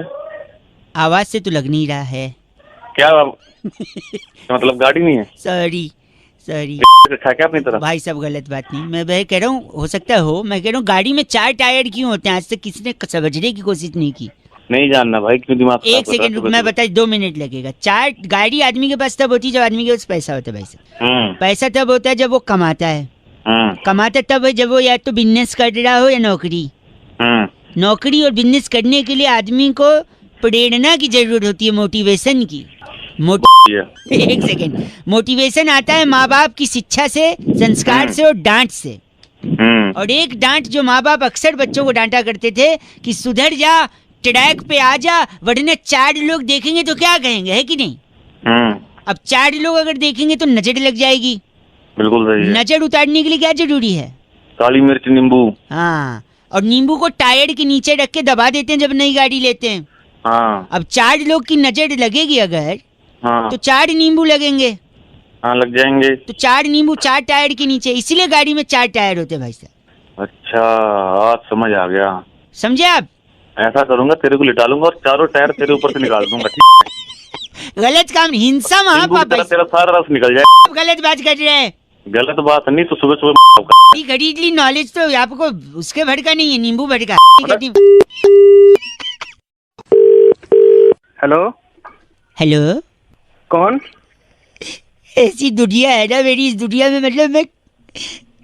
Speaker 2: आवाज से तो लग नहीं रहा है।
Speaker 6: क्या मतलब गाड़ी नहीं है?
Speaker 2: सॉरी सॉरी
Speaker 6: रखा क्या अपनी तरफ?
Speaker 2: भाई साहब, गलत बात नहीं। मैं वह कह रहा हूँ, हो सकता हो, मैं कह रहा हूँ गाड़ी में 4 टायर क्यों होते हैं? आज तक किसी ने समझने की कोशिश नहीं की।
Speaker 6: नहीं जानना भाई, क्यों दिमाग खराब
Speaker 2: एक सेकंड रुक, मैं बता, 2 मिनट लगेगा। 4 गाड़ी आदमी के पास तब होती है जब आदमी के पास पैसा होता है भाई साहब। पैसा तब होता है जब वो कमाता है। कमाता तब है जब वो या तो बिजनेस कर रहा हो या नौकरी। नौकरी और बिजनेस करने के लिए आदमी को प्रेरणा की जरूरत होती है, मोटिवेशन की। एक सेकेंड, मोटिवेशन आता है माँ बाप की शिक्षा से, संस्कार से और डांट से। और एक डांट जो माँ बाप अक्सर बच्चों को डांटा करते थे कि सुधर जा, ट्रैक पे आ जा, वरना 4 लोग देखेंगे तो क्या कहेंगे, है कि नहीं? अब 4 लोग अगर देखेंगे तो नजर लग जाएगी।
Speaker 6: बिल्कुल सही है।
Speaker 2: नजर उतारने के लिए क्या जरूरी है?
Speaker 6: काली मिर्च, नींबू।
Speaker 2: हाँ, और नींबू को टायर के नीचे रख के दबा देते हैं जब नई गाड़ी लेते हैं।
Speaker 6: हाँ।
Speaker 2: अब 4 लोग की नजर लगेगी अगर,
Speaker 6: हाँ।
Speaker 2: तो 4 नींबू लगेंगे।
Speaker 6: हाँ, लग जाएंगे।
Speaker 2: तो 4 नींबू 4 टायर के नीचे, इसीलिए गाड़ी में 4 टायर होते हैं भाई साहब।
Speaker 6: अच्छा, आज समझ आ गया।
Speaker 2: समझे आप?
Speaker 6: ऐसा करूंगा, तेरे को लिटा लूंगा और 4 टायर तेरे ऊपर से निकाल दूंगा।
Speaker 2: गलत काम, हिंसा महापाप।
Speaker 6: तेरा सारा रस निकल जाए।
Speaker 2: गलत बात कर रहे हैं।
Speaker 6: गलत बात नहीं तो सुबह सुबह
Speaker 2: खरीद ली नॉलेज, तो आपको उसके भड़का नहीं है, नींबू भड़का।
Speaker 1: हेलो।
Speaker 2: हेलो,
Speaker 1: कौन?
Speaker 2: ऐसी दुनिया है ना मेरी, इस दुनिया में मतलब मैं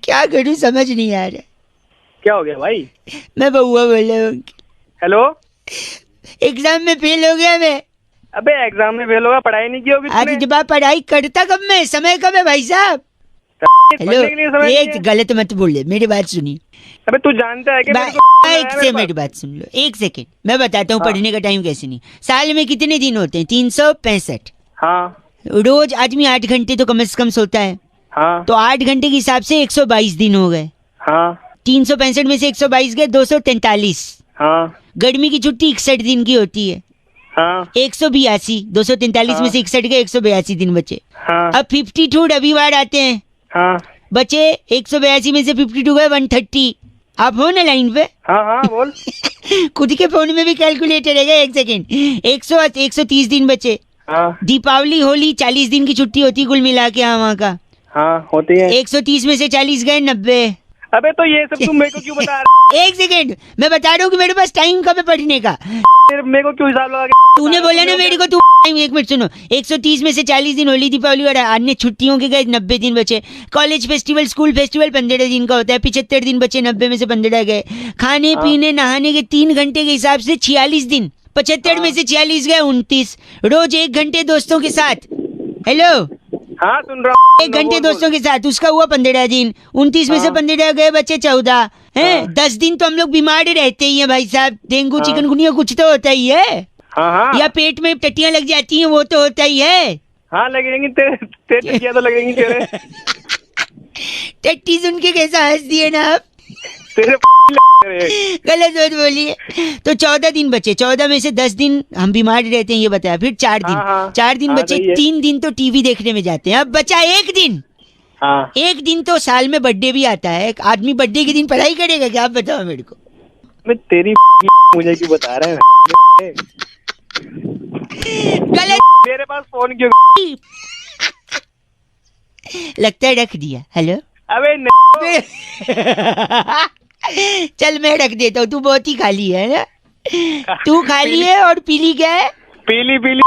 Speaker 2: क्या करूं समझ नहीं आ रहा।
Speaker 1: क्या हो गया भाई?
Speaker 2: मैं बउआ बोल रहा हूँ।
Speaker 1: हेलो।
Speaker 2: एग्जाम में फेल हो गया मैं।
Speaker 1: अबे एग्जाम में फेल होगा, पढ़ाई नहीं की होगी
Speaker 2: आज जब आप पढ़ाई करता कब मैं, समय कब है भाई साहब? हेलो, एक गलत मत बोले, मेरी बात सुनिए।
Speaker 1: अबे तू जानता है कि
Speaker 2: एक से मेरी बात सुन लो, एक सेकेंड, मैं बताता हूँ। पढ़ने का टाइम कैसे नहीं। साल में कितने दिन होते हैं? 365।
Speaker 1: हाँ।
Speaker 2: रोज आदमी 8 घंटे तो कम से कम सोता है।
Speaker 1: हाँ।
Speaker 2: तो 8 घंटे के हिसाब से 122 दिन हो गए।
Speaker 1: हाँ।
Speaker 2: 365 में से 122 गए 243।
Speaker 1: हाँ।
Speaker 2: गर्मी की छुट्टी 61 दिन की होती है।
Speaker 1: हाँ।
Speaker 2: 182, 243 में से 61 गए, 182 दिन बचे।
Speaker 1: हाँ।
Speaker 2: अब 52 रविवार आते हैं।
Speaker 1: हाँ।
Speaker 2: बचे 182 में से 52 गए 130। आप हो ना लाइन पे?
Speaker 1: हाँ हाँ बोल।
Speaker 2: खुद के फोन में भी कैलकुलेटर है। एक सेकेंड, 130 दिन बचे।
Speaker 1: हाँ।
Speaker 2: दीपावली, होली, 40 दिन की छुट्टी होती कुल मिला के। वहाँ का
Speaker 1: हाँ होती है।
Speaker 2: 130 में से 40 गए 90।
Speaker 1: अबे तो ये सब तुम मेरे को क्यों बता रहा?
Speaker 2: एक सेकेंड, मैं बता रहा हूँ कि मेरे पास टाइम कब है पढ़ने का।
Speaker 1: मेरे को क्यों हिसाब लगा के?
Speaker 2: तूने बोला ना मेरे को, तू एक मिनट सुनो। 130 में से 40 दिन होली, दीपावली और अन्य छुट्टियों के गए, 90 दिन बचे। कॉलेज फेस्टिवल, स्कूल फेस्टिवल 15 दिन का होता है, 75 दिन बचे, 90 में से 15 गए। खाने पीने नहाने के 3 घंटे के हिसाब से 46 दिन, 75 में से 46 गए 29। रोज 1 घंटे दोस्तों के साथ। हेलो,
Speaker 1: हाँ सुन रहा हूँ।
Speaker 2: 1 घंटे दोस्तों के साथ, उसका हुआ 15 दिन। 29 में से 15 गए, बचे 14 हैं। 10 दिन तो हम लोग बीमार रहते ही हैं भाई साहब। डेंगू, चिकनगुनिया कुछ तो होता ही है।
Speaker 1: हाँ हाँ।
Speaker 2: या पेट में टट्टियां लग जाती हैं, वो तो होता ही है।
Speaker 1: हाँ लगेंगी, तेरे टट्टियां तो लगेंगी तेरे।
Speaker 2: टट्टी सुन के कैसा हंस दिए ना आप।
Speaker 1: तेरे
Speaker 2: गलत मत बोलिए। तो 14 दिन बचे। 14 में से 10 दिन हम बीमार रहते हैं, ये बताया। फिर 4 दिन।
Speaker 1: हाँ,
Speaker 2: 4 दिन
Speaker 1: हाँ,
Speaker 2: बचे।
Speaker 1: सही है।
Speaker 2: 3 दिन तो टीवी देखने में जाते हैं। अब बचा 1 दिन।
Speaker 1: हाँ।
Speaker 2: 1 दिन तो साल में बर्थडे भी आता है। एक आदमी बर्थडे के दिन पढ़ाई करेगा क्या? आप बताओ मेरे को।
Speaker 1: मैं तेरी मुझे क्यों बता रहे हैं?
Speaker 2: गलत।
Speaker 1: मेरे पास फोन क्यों?
Speaker 2: लगता है रख दिया। हेलो।
Speaker 1: अबे
Speaker 2: चल मैं रख देता हूँ, तू बहुत ही खाली है ना। तू खाली है और पीली क्या है?
Speaker 1: पीली पीली।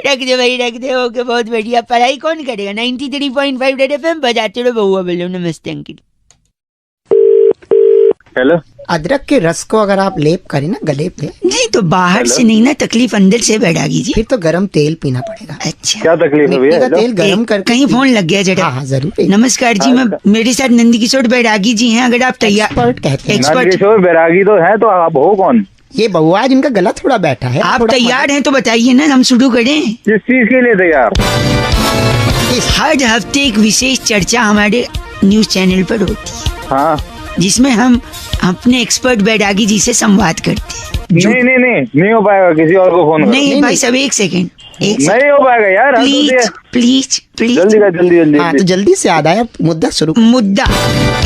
Speaker 2: रख दे भाई, रख दे। ओके, बहुत बढ़िया। पढ़ाई कौन करेगा? 93.5 रेड एफएम बजाते रहो। बउआ बोलो। नमस्ते अंकिल।
Speaker 6: हेलो।
Speaker 7: अदरक के रस को अगर आप लेप करें ना गले पे,
Speaker 2: नहीं तो बाहर से नहीं ना, तकलीफ अंदर से बैठागी जी।
Speaker 7: फिर तो गरम तेल पीना पड़ेगा।
Speaker 2: अच्छा,
Speaker 6: क्या तकलीफ है
Speaker 7: मिट्टी का
Speaker 6: भैया?
Speaker 7: तेल गरम करके।
Speaker 2: कहीं फोन लग गया जरा।
Speaker 7: हाँ हाँ जरूर।
Speaker 2: नमस्कार जी, मैं मेरे साथ नंदकिशोर बैरागी जी हैं। अगर आप तैयार।
Speaker 7: एक्सपर्ट कहते हैं।
Speaker 2: एक्सपर्ट।
Speaker 6: किशोर बैरागी तो है, तो आप हो कौन?
Speaker 7: ये बउआ जिनका गला थोड़ा बैठा है।
Speaker 2: आप
Speaker 7: थोड़ा
Speaker 2: तैयार हैं तो बताइए ना, हम शुरू करें।
Speaker 6: किस चीज के लिए तैयार?
Speaker 2: हर हफ्ते एक विशेष चर्चा हमारे न्यूज चैनल पर होती है,
Speaker 5: हाँ
Speaker 2: जिसमें हम अपने एक्सपर्ट बैरागी जी से संवाद करते हैं।
Speaker 5: नहीं हो पाएगा, किसी और को फोन
Speaker 2: नहीं भाई साहब, एक सेकेंड,
Speaker 5: नहीं हो पाएगा यार,
Speaker 2: प्लीज प्लीज प्लीज,
Speaker 5: जल्दी
Speaker 7: हाँ तो जल्दी से याद आया मुद्दा शुरू।
Speaker 2: मुद्दा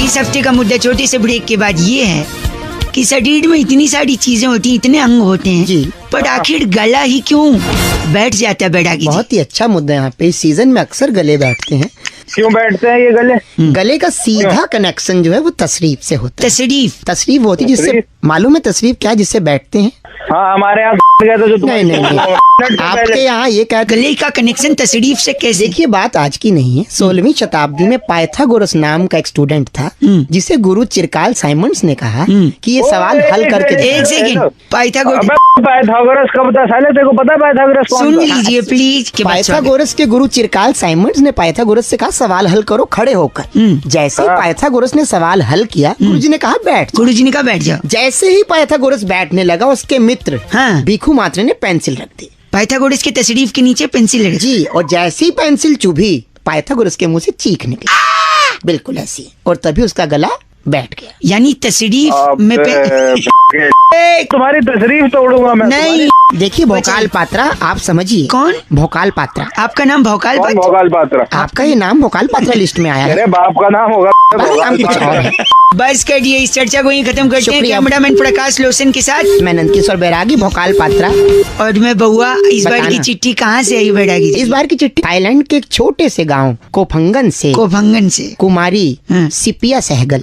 Speaker 2: इस हफ्ते का मुद्दा छोटे से ब्रेक के बाद ये है कि शरीर में इतनी सारी चीजें होती हैं, इतने अंग होते हैं
Speaker 7: जी।
Speaker 2: पर आखिर गला ही क्यों बैठ जाता है बैरागी जी?
Speaker 7: बहुत ही अच्छा मुद्दा है यहाँ पे। इस सीजन में अक्सर गले बैठते हैं।
Speaker 5: क्यों बैठते हैं ये गले?
Speaker 7: गले का सीधा कनेक्शन जो है वो तशरीफ से होता है। तशरीफ होती है, जिससे मालूम है तशरीफ क्या है, जिससे बैठते हैं।
Speaker 5: हाँ हमारे यहाँ गया था जो
Speaker 7: नहीं आपके यहाँ ये कहते
Speaker 2: गले का कनेक्शन तशरीफ से कैसे?
Speaker 7: देखिए बात आज की नहीं है। 16वीं शताब्दी में पाइथागोरस नाम का एक स्टूडेंट था, जिसे गुरु चिरकाल साइमंड्स ने कहा कि ये सवाल हल करके
Speaker 2: एक सेकेंड,
Speaker 5: पाइथागोरस कब था साले? तेरे को पता है पाइथागोरस कौन
Speaker 2: सुन
Speaker 5: था?
Speaker 2: लीजिए प्लीज के बाद स्वागत।
Speaker 7: पाइथागोरस के गुरु चिरकाल साइमंड्स ने पाइथागोरस से कहा सवाल हल करो खड़े होकर। जैसे ही पाइथागोरस ने सवाल हल किया, गुरुजी ने कहा बैठ।
Speaker 2: गुरुजी ने कहा बैठ जाओ।
Speaker 7: जैसे ही पाइथागोरस बैठने लगा, उसके मित्र
Speaker 2: हाँ।
Speaker 7: भिखु मात्रे ने पेंसिल रख दी।
Speaker 2: पाइथागोरस के तशरीफ के नीचे पेंसिल लगी।
Speaker 7: जी, और जैसे ही पेंसिल चुभी, पाइथागोरस के मुंह से चीख निकली, बिल्कुल ऐसी, और तभी उसका गला बैठ गया।
Speaker 2: यानी तशरीफ में
Speaker 5: तुम्हारी तशरीफ तोड़ूंगा मैं।
Speaker 2: नहीं
Speaker 7: देखिए भोकाल पात्रा, आप समझिए।
Speaker 2: कौन?
Speaker 7: भोकाल पात्रा।
Speaker 2: आपका नाम भोकाल पात्रा?
Speaker 5: भोकाल पात्रा?
Speaker 7: आपका ये नाम भोकाल पात्रा लिस्ट में आया है।
Speaker 5: अरे बाप का नाम होगा।
Speaker 7: नाम कुछ और है।
Speaker 2: बस करिए, इस चर्चा को यहीं खत्म करते हैं।
Speaker 7: शुक्रिया।
Speaker 2: कैमरामैन प्रकाश लोसन के साथ
Speaker 7: मैं नंदकिशोर बैरागी, भोकाल पात्रा।
Speaker 2: और मैं बउआ। इस बार
Speaker 7: बताना।
Speaker 2: की चिट्ठी कहाँ से आई बैरागी जी?
Speaker 7: इस बार की चिट्ठी थाईलैंड के एक छोटे से गांव कोफंगन से
Speaker 2: कोफंगन से
Speaker 7: कुमारी
Speaker 2: हाँ।
Speaker 7: सिपिया सहगल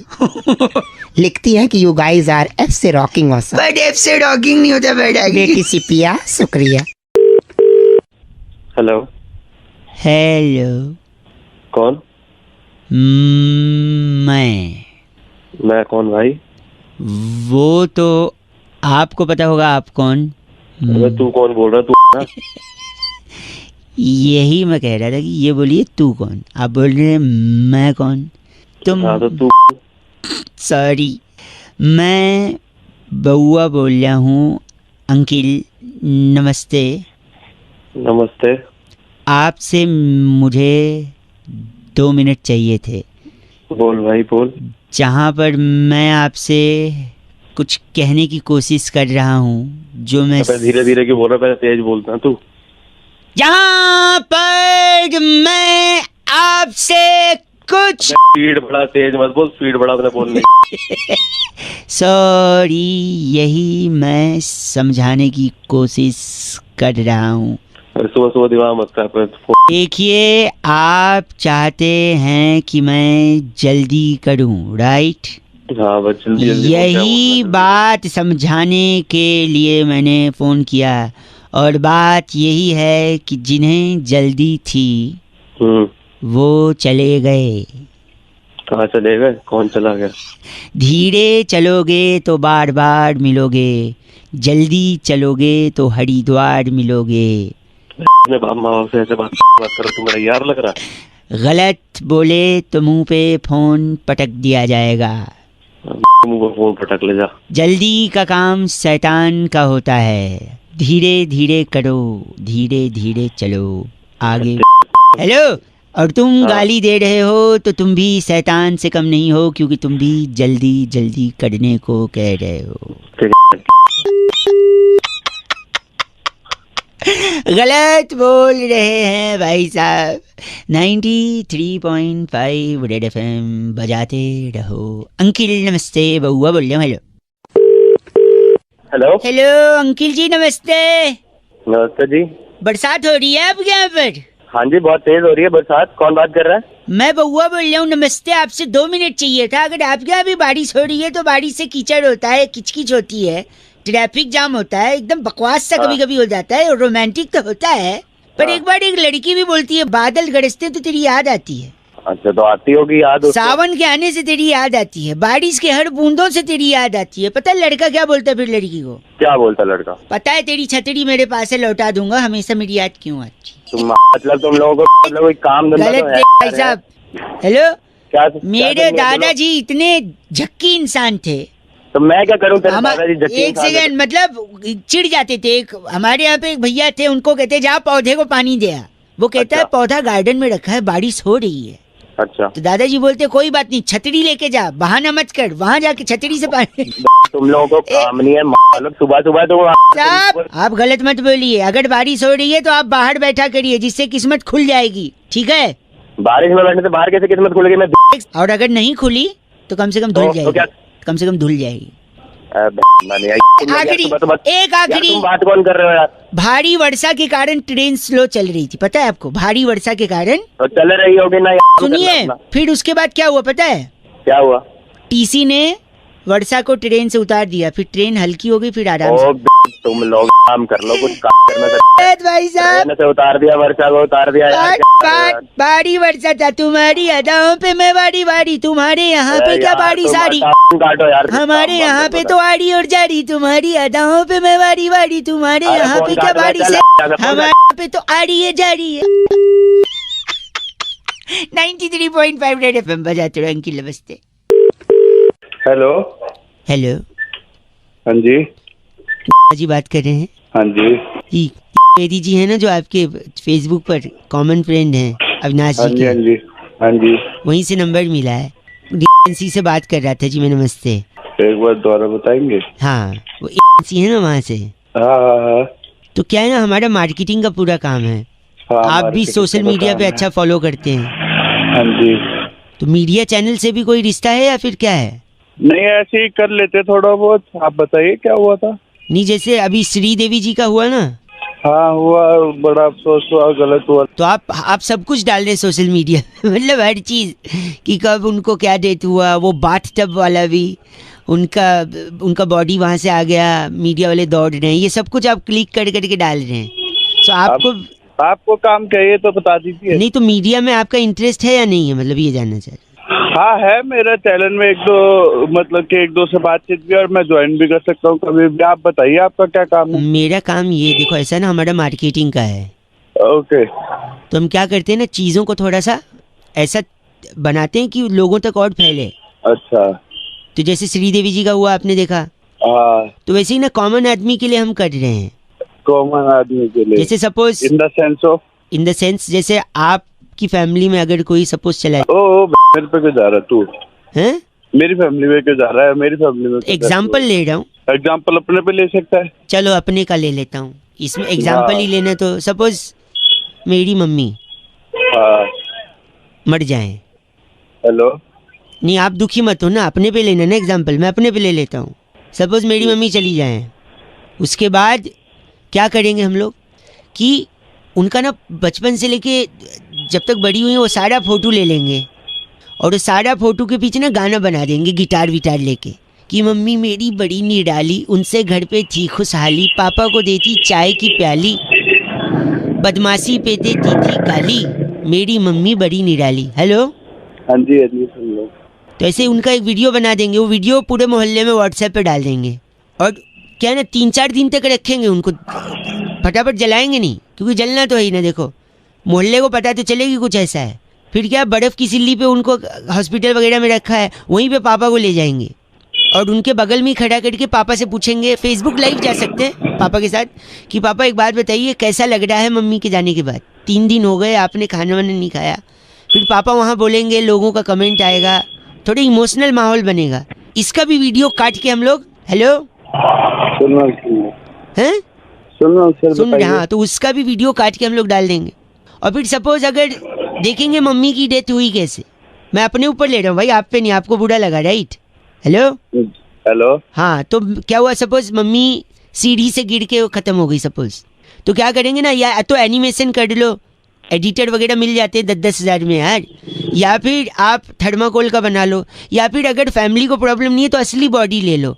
Speaker 7: लिखती है कि यू गाइस आर एफ से रॉकिंग ऑसम।
Speaker 2: बट एफ से रॉकिंग नहीं होता बैरागी।
Speaker 7: बेटी सिपिया, शुक्रिया।
Speaker 6: हेलो,
Speaker 2: हेलो,
Speaker 6: कौन?
Speaker 2: मैं
Speaker 6: कौन भाई?
Speaker 2: वो तो आपको पता होगा आप कौन।
Speaker 6: अबे तू कौन बोल रहा? तू ना?
Speaker 2: यही मैं कह रहा था कि ये बोलिए तू कौन। आप बोल रहे हैं मैं कौन? तुम
Speaker 6: हाँ तो तू।
Speaker 2: सॉरी, मैं बउआ बोल रहा हूँ। अंकिल नमस्ते।
Speaker 6: नमस्ते।
Speaker 2: आपसे मुझे 2 मिनट चाहिए थे।
Speaker 6: बोल भाई बोल।
Speaker 2: जहाँ पर मैं आपसे कुछ कहने की कोशिश कर रहा हूँ, जो मैं
Speaker 6: धीरे धीरे क्यों बोल रहा? पहले तेज बोलता तू।
Speaker 2: जहाँ पर मैं आपसे कुछ
Speaker 6: स्पीड बड़ा, तेज मत बोल, स्पीड बड़ा अपने बोलने।
Speaker 2: सॉरी, यही मैं समझाने की कोशिश कर रहा हूँ।
Speaker 6: सुबह सुबह दिमाग मत कर।
Speaker 2: देखिए, आप चाहते हैं कि मैं जल्दी करूँ, राइट?
Speaker 6: हाँ बस जल्दी जल्दी।
Speaker 2: यही बात समझाने के लिए मैंने फोन किया। और बात यही है कि जिन्हें जल्दी थी वो चले गए।
Speaker 6: कहाँ चले गए? कौन चला गया?
Speaker 2: धीरे चलोगे तो बार बार मिलोगे, जल्दी चलोगे तो हरिद्वार मिलोगे।
Speaker 6: अपने बाप माँ बाप से ऐसे बात करो, तुम्हारा यार लग रहा?
Speaker 2: गलत बोले तो मुंह पे फोन पटक दिया जाएगा।
Speaker 6: मुंह पर फोन पटक ले जा।
Speaker 2: जल्दी का काम शैतान का होता है। धीरे धीरे करो, धीरे धीरे चलो आगे। हेलो, और तुम गाली दे रहे हो तो तुम भी शैतान से कम नहीं हो, क्योंकि तुम भी जल्दी जल्दी करने को कह रहे हो। गलत बोल रहे हैं भाई साहब। 93.5 रेड FM बजाते रहो। अंकिल नमस्ते, बउआ बोल रहा हूँ। Hello
Speaker 6: hello.
Speaker 2: हेलो अंकिल जी, नमस्ते।
Speaker 6: नमस्ते जी।
Speaker 2: बरसात हो रही है आपके यहाँ पर?
Speaker 6: हाँ जी, बहुत तेज हो रही है बरसात। कौन बात कर रहा है?
Speaker 2: मैं बउआ बोल रहा हूँ। नमस्ते, आपसे 2 मिनट चाहिए था। अगर आपके यहाँ भी बारिश हो रही है तो बारिश से कीचड़ होता है, किचकिच होती है, ट्रैफिक जाम होता है, एकदम बकवास सा कभी कभी हो जाता है। और रोमांटिक तो होता है, पर एक बार एक लड़की भी बोलती है बादल गरजते तो तेरी याद आती है।
Speaker 6: अच्छा, तो आती होगी याद उसको?
Speaker 2: सावन के आने से तेरी याद आती है, बारिश के हर बूंदों से तेरी याद आती है। पता है लड़का क्या बोलता है फिर लड़की को?
Speaker 6: क्या बोलता लड़का?
Speaker 2: पता है, तेरी छतरी मेरे पास है, लौटा दूंगा, हमेशा मेरी याद क्यों आती?
Speaker 6: मतलब तुम लोगों को मतलब कोई काम धंधा
Speaker 2: गलत
Speaker 6: तो है
Speaker 2: भाई साहब। हेलो,
Speaker 6: क्या?
Speaker 2: मेरे दादाजी इतने झक्की इंसान थे।
Speaker 6: तो मैं क्या करूं? तेरे दादाजी झक्की
Speaker 2: एक
Speaker 6: इंसान
Speaker 2: सेकंड, मतलब चिढ़ जाते थे। एक हमारे यहाँ पे एक भैया थे, उनको कहते जा पौधे को पानी दे आ। वो कहता है
Speaker 6: अच्छा।
Speaker 2: पौधा गार्डन में रखा है, बारिश हो रही है।
Speaker 6: अच्छा,
Speaker 2: तो दादाजी बोलते कोई बात नहीं, छतरी लेके जा, बहाना मत कर, वहाँ जाके छतरी से पानी।
Speaker 6: तुम लोगों को काम नहीं है मालूम, सुबह सुबह तो
Speaker 2: साहब आप गलत मत बोलिए, अगर बारिश हो रही है तो आप बाहर बैठा करिए, जिससे किस्मत खुल जाएगी, ठीक है?
Speaker 6: बारिश में बैठने से बाहर कैसे किस्मत खुलेगी? मैं
Speaker 2: और अगर नहीं खुली तो कम से कम धुल
Speaker 6: तो
Speaker 2: जाएगी,
Speaker 6: क्या?
Speaker 2: कम से कम धुल जाएगी। आखिरी एक आखिरी
Speaker 6: तुम बात कौन कर रहे हो यार?
Speaker 2: भारी वर्षा के कारण ट्रेन स्लो चल रही थी, पता है आपको? भारी वर्षा के कारण।
Speaker 6: तो चल रही होगी ना यार,
Speaker 2: सुनिए,
Speaker 6: करना।
Speaker 2: फिर उसके बाद क्या हुआ पता है?
Speaker 6: क्या हुआ?
Speaker 2: टीसी ने वर्षा को ट्रेन से उतार दिया, फिर ट्रेन हल्की हो गई, फिर आराम से।
Speaker 6: ओ तुम लोग काम कर लो, कुछ काम करना
Speaker 2: अरे भाई साहब,
Speaker 6: ट्रेन से उतार दिया, वर्षा को उतार दिया यार, क्या कर रहे हो?
Speaker 2: बारी वर्षा था, तुम्हारी अदाओं पे मैं बारी बारी, तुम्हारे यहाँ पे क्या
Speaker 6: यार,
Speaker 2: बारी
Speaker 6: तुम
Speaker 2: सारी,
Speaker 6: काम काटो यार,
Speaker 2: हमारे
Speaker 6: काम
Speaker 2: यहाँ पे
Speaker 6: काटो।
Speaker 2: तो आड़ी और जाड़ी, तुम्हारी अदाओं पे मैं बारी बारी, तुम्हारे
Speaker 6: अरे
Speaker 2: यहाँ
Speaker 6: फोन
Speaker 2: पे क्या
Speaker 6: काट रहा है,
Speaker 2: बारी
Speaker 6: चल,
Speaker 2: से,
Speaker 6: जाकर फोन
Speaker 2: हमारे यहाँ पे तो आड़ी है जाड़ी है। 93.5 रेड एफएम बजाते रहो। अंकिल नमस्ते।
Speaker 8: हेलो।
Speaker 2: हेलो
Speaker 8: हाँ जी।
Speaker 2: जी बात कर रहे हैं
Speaker 8: हाँ जी।
Speaker 2: जी, मेरी जी है ना जो आपके फेसबुक पर कॉमन फ्रेंड हैं अविनाश
Speaker 8: हाँ
Speaker 2: जी
Speaker 8: जी। हाँ
Speaker 2: के,
Speaker 8: जी। हाँ जी।
Speaker 2: वहीं से नंबर मिला है, एजेंसी से बात कर रहा था जी मैं। नमस्ते।
Speaker 8: एक बार दोबारा बताएंगे?
Speaker 2: हाँ वो एजेंसी है ना वहाँ से।
Speaker 8: हाँ हाँ हाँ।
Speaker 2: तो क्या है ना, हमारा मार्केटिंग का पूरा काम है।
Speaker 8: हाँ,
Speaker 2: आप भी
Speaker 8: मार्केटिंग
Speaker 2: सोशल
Speaker 8: का
Speaker 2: मीडिया
Speaker 8: काम
Speaker 2: पे
Speaker 8: है।
Speaker 2: अच्छा फॉलो करते हैं,
Speaker 8: हाँ जी।
Speaker 2: तो मीडिया चैनल से भी कोई रिश्ता है या फिर क्या है?
Speaker 8: नहीं, ऐसे ही कर लेते थोड़ा बहुत। आप बताइए क्या हुआ था?
Speaker 2: नहीं, जैसे अभी श्रीदेवी जी का हुआ ना,
Speaker 8: हाँ हुआ, बड़ा अफसोस हुआ, गलत हुआ।
Speaker 2: तो आप सब कुछ डाल रहे हैं सोशल मीडिया मतलब हर चीज, कि कब उनको क्या डेथ हुआ, वो बाथ टब वाला भी, उनका बॉडी वहां से आ गया, मीडिया वाले दौड़ रहे हैं, ये सब कुछ आप क्लिक कर करके डाल रहे हैं। तो
Speaker 8: आपको काम चाहिए तो बता दीजिए।
Speaker 2: नहीं तो मीडिया में आपका इंटरेस्ट है या नहीं है, मतलब ये जानना चाह रहे हैं।
Speaker 8: हाँ है, मेरा चैनल में एक दो से बातचीत भी, और मैं ज्वाइन भी कर सकता हूँ कभी भी। आप बताइए आपका क्या काम है?
Speaker 2: मेरा काम ये देखो, ऐसा ना हमारा मार्केटिंग का है।
Speaker 8: ओके।
Speaker 2: तो हम क्या करते हैं ना, चीज़ों को थोड़ा सा ऐसा बनाते हैं कि लोगों तक और फैले।
Speaker 8: अच्छा।
Speaker 2: तो जैसे श्रीदेवी जी का हुआ आपने देखा,
Speaker 8: हाँ।
Speaker 2: तो वैसे ही ना कॉमन आदमी के लिए हम कर रहे हैं।
Speaker 8: कॉमन आदमी के लिए
Speaker 2: जैसे सपोज इन द सेंस जैसे आपकी फैमिली में अगर कोई सपोज चला
Speaker 8: ओ मेरे पे क्यों जा रहा है तू?
Speaker 2: है,
Speaker 8: मेरी फैमिली में क्यों जा रहा है? मेरी फैमिली में
Speaker 2: एग्जाम्पल ले रहा हूँ।
Speaker 8: एग्जाम्पल अपने पे ले सकता है?
Speaker 2: चलो अपने का ले लेता हूँ, इसमें एग्जाम्पल ही लेना। तो सपोज मेरी मम्मी
Speaker 8: हाँ।
Speaker 2: मर जाए।
Speaker 8: हेलो।
Speaker 2: नहीं आप दुखी मत हो ना, अपने पे लेना ना एग्जाम्पल, मैं अपने पे ले लेता हूँ। सपोज मेरी मम्मी चली जाए, उसके बाद क्या करेंगे हम लोग कि उनका ना बचपन से लेके जब तक बड़ी हुई वो सारा फोटो ले लेंगे, और उस सारा फोटो के पीछे ना गाना बना देंगे गिटार विटार लेके, कि मम्मी मेरी बड़ी निराली, उनसे घर पे थी खुशहाली, पापा को देती चाय की प्याली, बदमाशी पे देती थी गाली, मेरी मम्मी बड़ी निराली। हेलो।
Speaker 8: हाँ जी। हाँ जी, सुन लो।
Speaker 2: तो ऐसे उनका एक वीडियो बना देंगे, वो वीडियो पूरे मोहल्ले में व्हाट्सएप पे डाल देंगे, और क्या है ना 3-4 दिन तक रखेंगे उनको, फटाफट जलाएंगे नहीं, क्योंकि जलना तो है ही ना। देखो मोहल्ले को पता तो चलेगी कुछ ऐसा है। फिर क्या, बर्फ़ की सिल्ली पे उनको हॉस्पिटल वगैरह में रखा है, वहीं पे पापा को ले जाएंगे और उनके बगल में ही खड़ा करके पापा से पूछेंगे, फेसबुक लाइव जा सकते हैं पापा के साथ, कि पापा एक बात बताइए कैसा लग रहा है मम्मी के जाने के बाद, 3 दिन हो गए आपने खाना वाना नहीं खाया। फिर पापा वहाँ बोलेंगे, लोगों का कमेंट आएगा, थोड़ा इमोशनल माहौल बनेगा। इसका भी वीडियो काट के हम लोग, हेलो हैं सुन रहे, हाँ, तो उसका भी वीडियो काट के हम लोग डाल देंगे। और फिर सपोज अगर देखेंगे मम्मी की डेथ हुई कैसे, मैं अपने ऊपर ले रहा हूँ भाई, आप पे नहीं, आपको बुरा लगा राइट?
Speaker 8: हेलो।
Speaker 2: हाँ, तो क्या हुआ, सपोज मम्मी सीढ़ी से गिर के खत्म हो गई सपोज, तो क्या करेंगे ना, या तो एनिमेशन कर लो, एडिटर वगैरह मिल जाते हैं 10-10 हज़ार में यार, या फिर आप थर्माकोल का बना लो, या फिर अगर फैमिली को प्रॉब्लम नहीं है तो असली बॉडी ले लो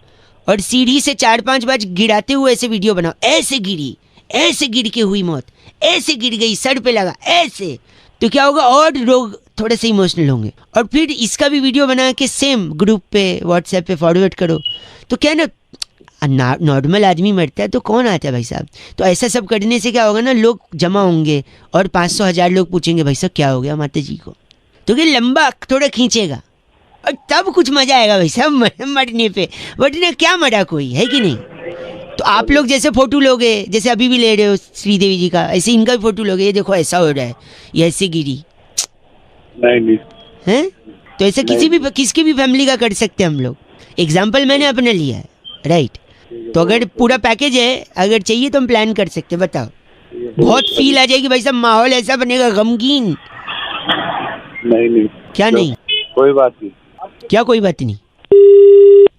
Speaker 2: और सीढ़ी से 4-5 बार गिराते हुए ऐसे वीडियो बनाओ, ऐसे गिरी, ऐसे गिर के हुई मौत, ऐसे गिर गई, सर पे लगा, ऐसे। तो क्या होगा, और लोग थोड़े से इमोशनल होंगे। और फिर इसका भी वीडियो बना के सेम ग्रुप पे व्हाट्सएप पे फॉरवर्ड करो। तो क्या ना, नॉर्मल आदमी मरता है तो कौन आता है भाई साहब। तो ऐसा सब करने से क्या होगा ना, लोग जमा होंगे और 500-1000 लोग पूछेंगे भाई साहब क्या हो गया माता जी को। तो क्या लंबा थोड़ा खींचेगा और तब कुछ मजा आएगा भाई साहब मरने पे, वरना क्या मरा कोई है कि नहीं। तो आप लोग जैसे फोटो लोगे, जैसे अभी भी ले रहे हो श्रीदेवी जी का, ऐसे इनका भी फोटो लोगे, ये देखो ऐसा हो रहा है, ये ऐसे गिरी
Speaker 8: नहीं
Speaker 2: हैं, तो ऐसे किसकी भी फैमिली का कर सकते हैं हम लोग। एग्जाम्पल मैंने अपने लिया है, राइट। तो अगर पूरा पैकेज है, अगर चाहिए तो हम प्लान कर सकते हैं, बताओ। बहुत फील आ जाएगी भाई साहब, माहौल ऐसा बनेगा गमगीन।
Speaker 8: नहीं
Speaker 2: क्या नहीं?
Speaker 8: कोई बात नहीं।
Speaker 2: क्या कोई बात नहीं?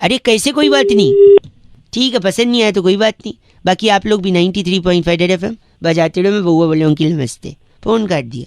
Speaker 2: अरे कैसे कोई बात नहीं? ठीक है, पसंद नहीं आया तो कोई बात नहीं। बाकी आप लोग भी 93.5 रेड FM बजाते रहो। मैं बउआ बोले अंकिल नमस्ते, फोन काट दिया।